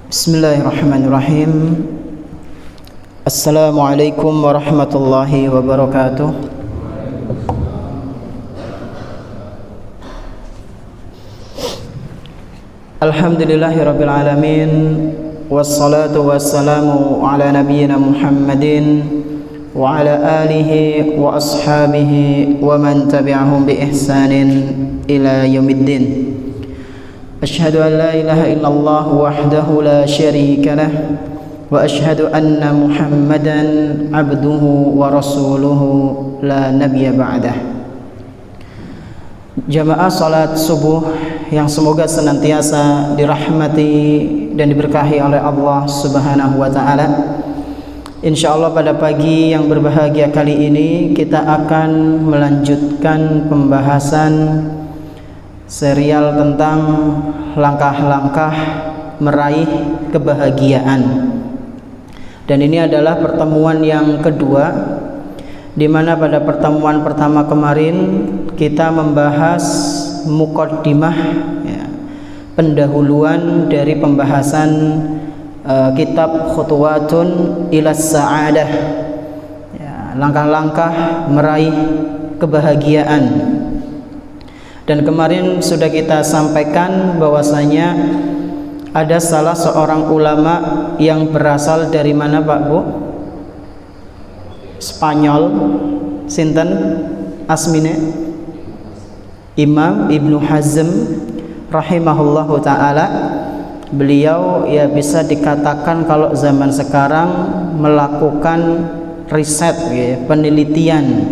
Bismillahirrahmanirrahim. Assalamualaikum warahmatullahi wabarakatuh. Alhamdulillahirabbil alamin, wassalatu wassalamu ala nabiyyina Muhammadin wa ala alihi wa ashabihi wa man tabi'ahum bi ihsanin ila yaumiddin. Asyhadu an la ilaha illallah wahdahu la syarika lah wa asyhadu anna Muhammadan abduhu wa rasuluhu la nabiyya ba'dah. Jamaah salat subuh yang semoga senantiasa dirahmati dan diberkahi oleh Allah Subhanahu wa taala. Insyaallah pada pagi yang berbahagia kali ini kita akan melanjutkan pembahasan serial tentang langkah-langkah meraih kebahagiaan. Dan ini adalah pertemuan yang kedua, di mana pada pertemuan pertama kemarin kita membahas muqaddimah, ya, pendahuluan dari pembahasan kitab Khutuwatun ilas Sa'adah, ya, langkah-langkah meraih kebahagiaan. Dan kemarin sudah kita sampaikan bahwasanya ada salah seorang ulama yang berasal dari mana Pak Bu? Spanyol. Sinten asmine? Imam Ibnu Hazm rahimahullahu taala. Beliau ya bisa dikatakan kalau zaman sekarang melakukan riset, ya, penelitian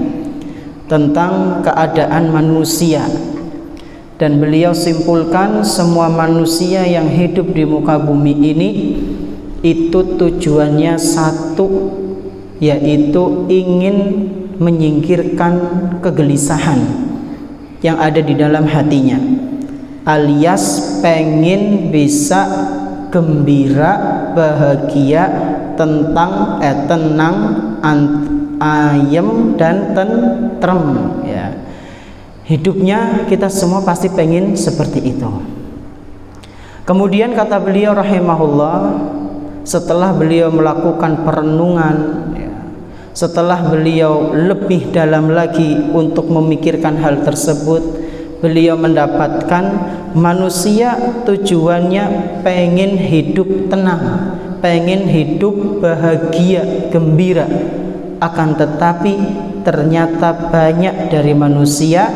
tentang keadaan manusia. Dan beliau simpulkan semua manusia yang hidup di muka bumi ini itu tujuannya satu, yaitu ingin menyingkirkan kegelisahan yang ada di dalam hatinya, alias pengen bisa gembira, bahagia, tenang, ayem dan tentrem, ya. Hidupnya kita semua pasti pengen seperti itu. Kemudian kata beliau rahimahullah, setelah beliau melakukan perenungan, ya, setelah beliau lebih dalam lagi untuk memikirkan hal tersebut, beliau mendapatkan manusia tujuannya pengen hidup tenang, pengen hidup bahagia, gembira. Akan tetapi ternyata banyak dari manusia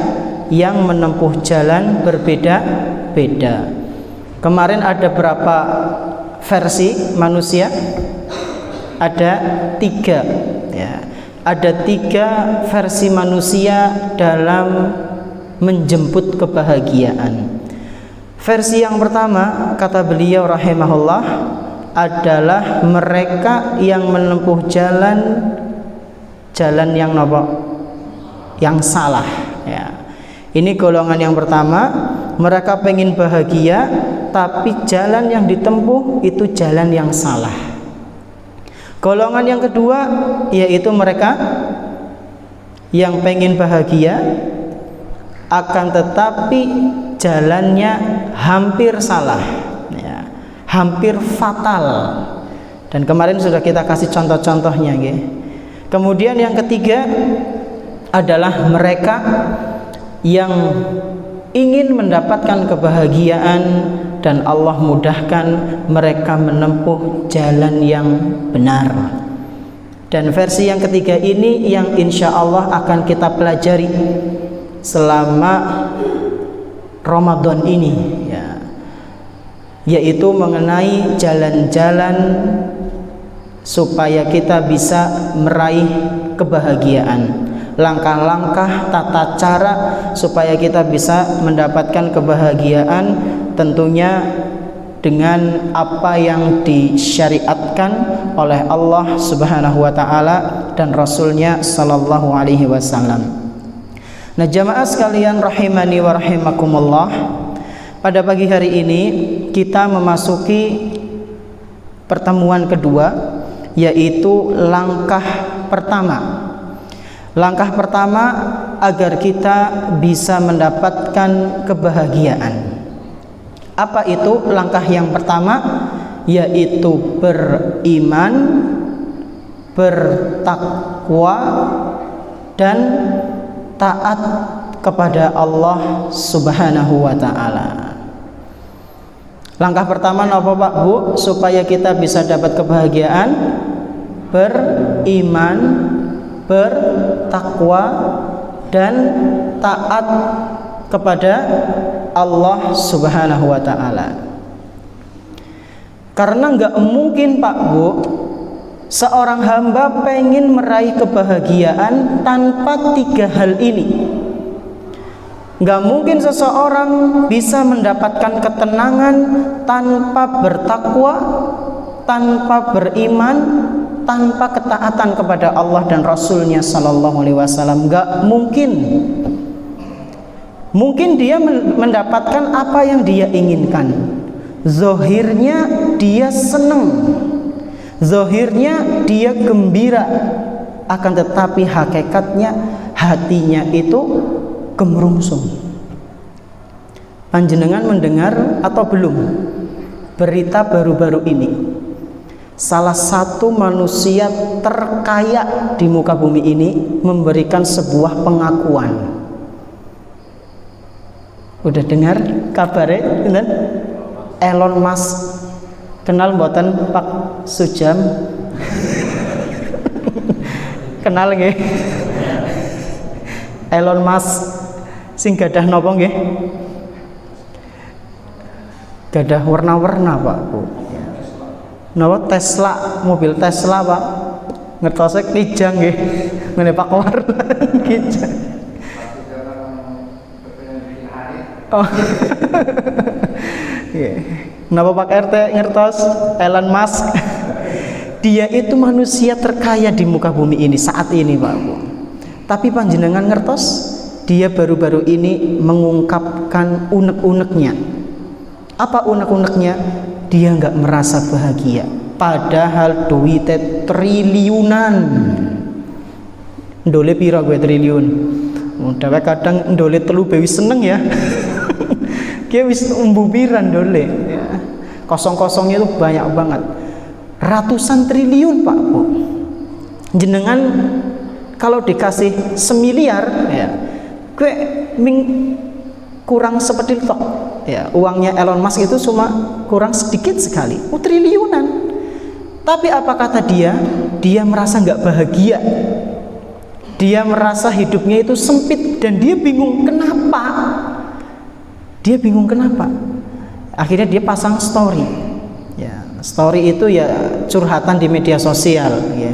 yang menempuh jalan berbeda-beda. Kemarin ada berapa versi manusia? Ada 3, ya. Ada 3 versi manusia dalam menjemput kebahagiaan. Versi yang pertama, kata beliau rahimahullah, adalah mereka yang menempuh jalan yang nopo? Yang salah, ya. Ini golongan yang pertama, mereka pengen bahagia tapi jalan yang ditempuh itu jalan yang salah. Golongan yang kedua yaitu mereka yang pengen bahagia akan tetapi jalannya hampir salah, ya, hampir fatal. Dan kemarin sudah kita kasih contoh-contohnya, ya. Kemudian yang ketiga adalah mereka yang ingin mendapatkan kebahagiaan dan Allah mudahkan mereka menempuh jalan yang benar. Dan versi yang ketiga ini yang insya Allah akan kita pelajari selama Ramadan ini, ya, yaitu mengenai jalan-jalan supaya kita bisa meraih kebahagiaan, langkah-langkah, tata cara supaya kita bisa mendapatkan kebahagiaan, tentunya dengan apa yang disyariatkan oleh Allah Subhanahu wa taala dan Rasulnya sallallahu alaihi wasallam. Nah, jamaah sekalian rahimani wa rahimakumullah, pada pagi hari ini kita memasuki pertemuan kedua, yaitu langkah pertama. Langkah pertama agar kita bisa mendapatkan kebahagiaan. Apa itu? Langkah yang pertama yaitu beriman, bertakwa, dan taat kepada Allah Subhanahu wa ta'ala. Langkah pertama apa Pak Bu supaya kita bisa dapat kebahagiaan? Beriman, bertakwa, dan taat kepada Allah Subhanahu wa ta'ala. Karena nggak mungkin Pak Bu seorang hamba pengen meraih kebahagiaan tanpa 3 hal ini. Nggak mungkin seseorang bisa mendapatkan ketenangan tanpa bertakwa, tanpa beriman, tanpa ketaatan kepada Allah dan Rasulnya Sallallahu Alaihi Wasallam. Nggak mungkin. Mungkin dia mendapatkan apa yang dia inginkan. Zohirnya dia senang, zohirnya dia gembira, akan tetapi hakikatnya hatinya itu gemerungsung. Panjenengan mendengar atau belum berita baru-baru ini? Salah satu manusia terkaya di muka bumi ini memberikan sebuah pengakuan. Udah dengar kabarnya? Bener? Elon Musk. Kenal mboten Pak Sujam? Kenal nggih? Elon Musk sing gadah napa nggih? Gadah warna-warna Pak Bu. Napa Tesla, mobil Tesla Pak. Ngertose kijang nggih. Ngene Pak warna kijang. Oh. Kenapa Pak RT ngertos Elon Musk? Dia itu manusia terkaya di muka bumi ini saat ini Pak Bu. Tapi panjenengan ngertos dia baru-baru ini mengungkapkan unek-uneknya. Apa unek-uneknya? Dia nggak merasa bahagia padahal duitnya triliunan. Ndole pira gue triliun? Udah kadang ndole telu bewi seneng ya. Dia wis umbubiran dole ya. Kosong-kosongnya itu banyak banget, ratusan triliun Pak Bu. Jenengan kalau dikasih semiliar ya, gue kurang seperti itu ya. Uangnya Elon Musk itu cuma kurang sedikit sekali, triliunan. Tapi apa kata dia? Dia merasa nggak bahagia. Dia merasa hidupnya itu sempit dan dia bingung kenapa. Dia bingung kenapa. Akhirnya dia pasang story. Ya, story itu ya curhatan di media sosial. Ya,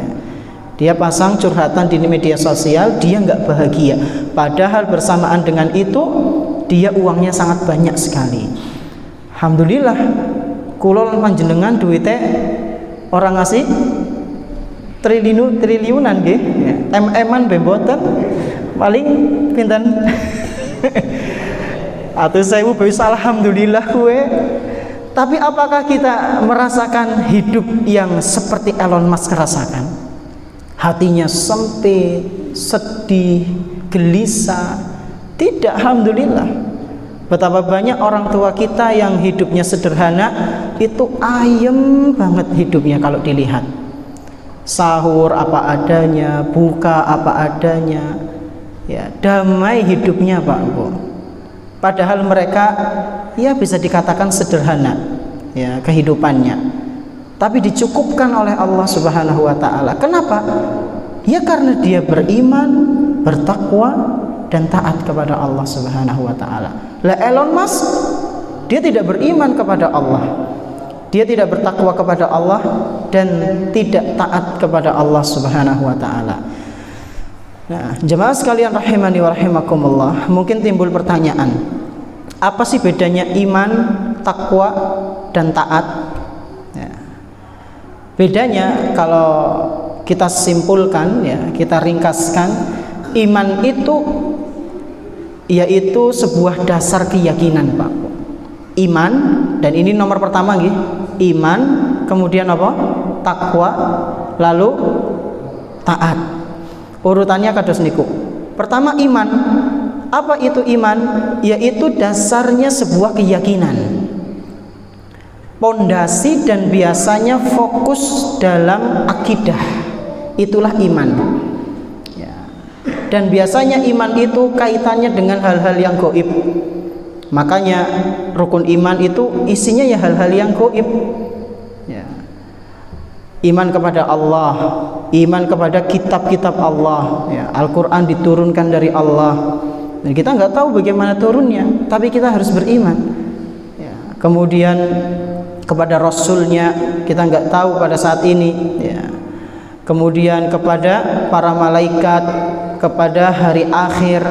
dia pasang curhatan di media sosial. Dia nggak bahagia. Padahal bersamaan dengan itu dia uangnya sangat banyak sekali. Alhamdulillah. Kulo panjenengan duitnya orang ngasih triliunan nggih. Ya, MM-an beboten paling pinten. Atau saya bisa alhamdulillah kue. Tapi apakah kita merasakan hidup yang seperti Elon Musk rasakan? Hatinya sempit, sedih, gelisah? Tidak, alhamdulillah. Betapa banyak orang tua kita yang hidupnya sederhana, itu ayem banget hidupnya kalau dilihat. Sahur apa adanya, buka apa adanya, ya damai hidupnya Pak Bu. Padahal mereka ya bisa dikatakan sederhana ya kehidupannya, tapi dicukupkan oleh Allah Subhanahu wa ta'ala. Kenapa? Ya karena dia beriman, bertakwa, dan taat kepada Allah Subhanahu wa ta'ala. Lah Elon Musk dia tidak beriman kepada Allah, dia tidak bertakwa kepada Allah, dan tidak taat kepada Allah Subhanahu wa ta'ala. Nah, jemaah sekalian rahimani wa rahimakumullah, mungkin timbul pertanyaan, apa sih bedanya iman, takwa, dan taat? Ya. Bedanya kalau kita simpulkan ya, kita ringkaskan, iman itu yaitu sebuah dasar keyakinan Pak. Iman, dan ini nomor pertama nggih, iman, kemudian apa? Takwa, lalu taat. Urutannya kados niku. Pertama, iman. Apa itu iman? Yaitu dasarnya sebuah keyakinan, pondasi dan biasanya fokus dalam akidah. Itulah iman ya. Dan biasanya iman itu kaitannya dengan hal-hal yang gaib. Makanya rukun iman itu isinya ya hal-hal yang gaib ya. Iman kepada Allah, iman kepada kitab-kitab Allah ya. Al-Quran diturunkan dari Allah dan kita nggak tahu bagaimana turunnya, tapi kita harus beriman ya. Kemudian kepada Rasulnya kita nggak tahu pada saat ini ya. Kemudian kepada para malaikat, kepada hari akhir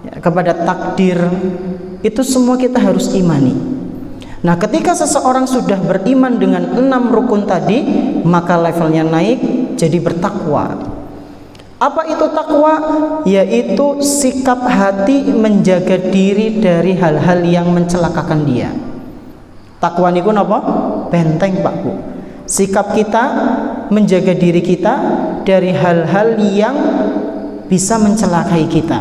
ya, kepada takdir, itu semua kita harus imani. Nah, ketika seseorang sudah beriman dengan 6 rukun tadi, maka levelnya naik jadi bertakwa. Apa itu takwa? Yaitu sikap hati menjaga diri dari hal-hal yang mencelakakan dia. Takwa niku napa? Benteng, Pak Bu. Sikap kita menjaga diri kita dari hal-hal yang bisa mencelakai kita,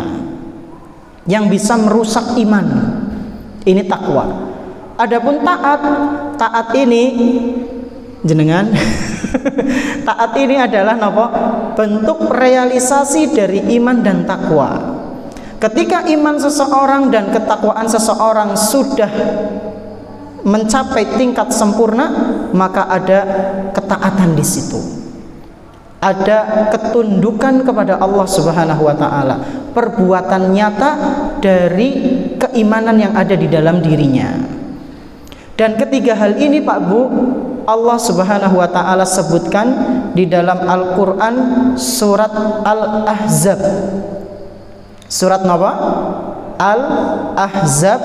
yang bisa merusak iman. Ini takwa. Adapun taat ini jenengan taat ini adalah napa? Bentuk realisasi dari iman dan takwa. Ketika iman seseorang dan ketakwaan seseorang sudah mencapai tingkat sempurna, maka ada ketaatan di situ. Ada ketundukan kepada Allah Subhanahu wa taala, perbuatan nyata dari keimanan yang ada di dalam dirinya. Dan ketiga hal ini, Pak Bu, Allah Subhanahu wa taala sebutkan di dalam Al-Qur'an surat Al-Ahzab. Surat apa? Al-Ahzab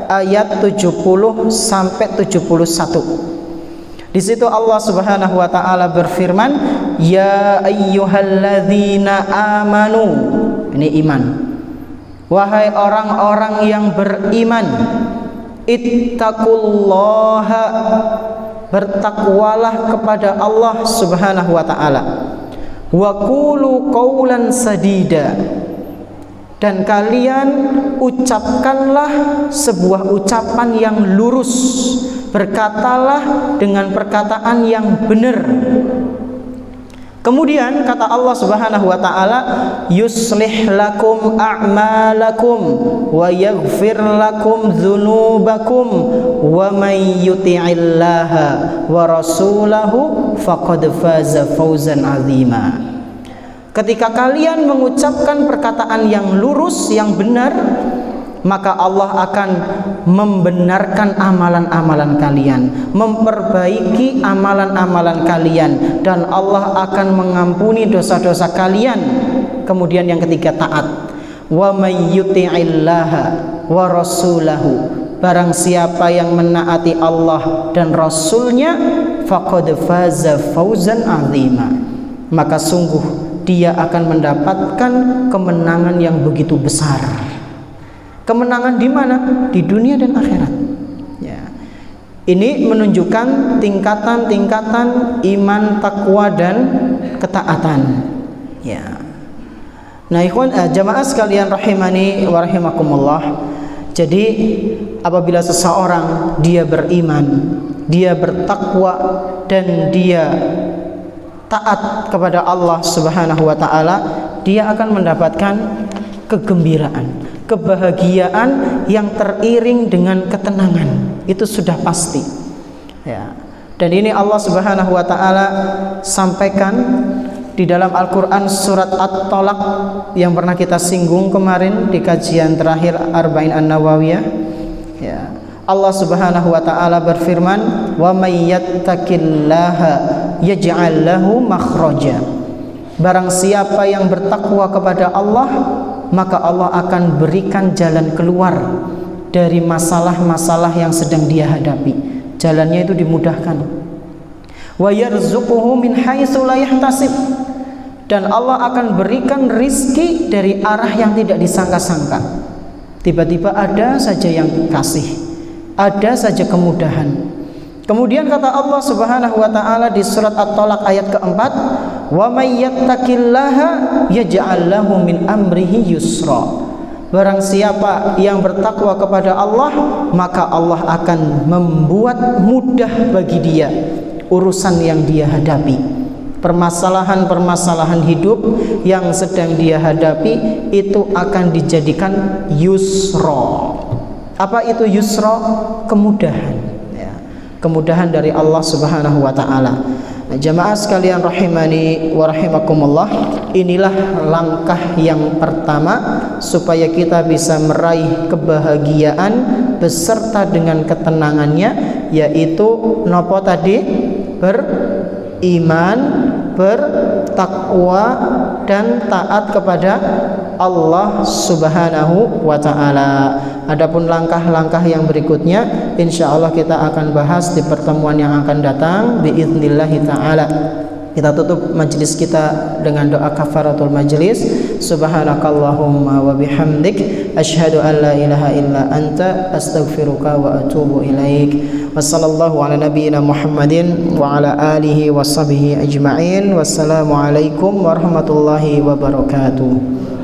ayat 70 sampai 71. Di situ Allah Subhanahu wa taala berfirman, "Ya ayyuhalladzina amanu." Ini iman. Wahai orang-orang yang beriman, ittaqullaha, bertakwalah kepada Allah Subhanahu wa taala. Wa qulu qawlan sadida, dan kalian ucapkanlah sebuah ucapan yang lurus, berkatalah dengan perkataan yang benar. Kemudian kata Allah Subhanahu wa taala, yuslih lakum a'malakum wa yaghfir lakum dzunubakum wa may yuti'illaha wa rasulahu faqad faza fawzan 'azima. Ketika kalian mengucapkan perkataan yang lurus, yang benar, maka Allah akan membenarkan amalan-amalan kalian, memperbaiki amalan-amalan kalian, dan Allah akan mengampuni dosa-dosa kalian. Kemudian yang ketiga, taat. Wa may yuti'illaha wa rasulahu, barang siapa yang menaati Allah dan Rasulnya, faqad faza fawzan 'azima, maka sungguh dia akan mendapatkan kemenangan yang begitu besar. Kemenangan di mana? Di dunia dan akhirat. Ya. Ini menunjukkan tingkatan-tingkatan iman, takwa dan ketaatan. Ya. Nah, ikhwan jamaah sekalian rahimani wa rahimakumullah. Jadi apabila seseorang dia beriman, dia bertakwa dan dia taat kepada Allah Subhanahu wa taala, dia akan mendapatkan kegembiraan, kebahagiaan yang teriring dengan ketenangan. Itu sudah pasti. Ya. Dan ini Allah Subhanahu wa taala sampaikan di dalam Al-Qur'an surat At-Tolaq yang pernah kita singgung kemarin di kajian terakhir Arba'in An-Nawawiyah. Ya. Allah Subhanahu wa taala berfirman, "Wa may yattaqillaha yaj'al lahu makhraja." Barang siapa yang bertakwa kepada Allah, maka Allah akan berikan jalan keluar dari masalah-masalah yang sedang dia hadapi. Jalannya itu dimudahkan. Wa yarzuquhu min haitsu la yahtasib, dan Allah akan berikan rizki dari arah yang tidak disangka-sangka. Tiba-tiba ada saja yang kasih, ada saja kemudahan. Kemudian kata Allah Subhanahu wa taala di surat At-Tolaq ayat keempat, Wa may yattaqillaha yaj'al lahu min amrihi yusra. Barang siapa yang bertakwa kepada Allah, maka Allah akan membuat mudah bagi dia urusan yang dia hadapi. Permasalahan-permasalahan hidup yang sedang dia hadapi itu akan dijadikan yusra. Apa itu yusra? Kemudahan, ya. Kemudahan dari Allah Subhanahu wa taala. Nah, jamaah sekalian rahimani wa rahimakumullah, inilah langkah yang pertama supaya kita bisa meraih kebahagiaan beserta dengan ketenangannya, yaitu nopo tadi? Beriman, bertakwa, dan taat kepada Allah Subhanahu wa ta'ala. Adapun langkah-langkah yang berikutnya insyaallah kita akan bahas di pertemuan yang akan datang biidznillahi ta'ala. Kita tutup majelis kita dengan doa kafaratul majelis. Subhanakallahumma wa bihamdik asyhadu an la ilaha illa anta astaghfiruka wa atubu ilaik. Wassallallahu ala nabiyyina Muhammadin wa ala alihi wa sahbihi ajma'in. Wassalamu alaikum warahmatullahi wabarakatuh.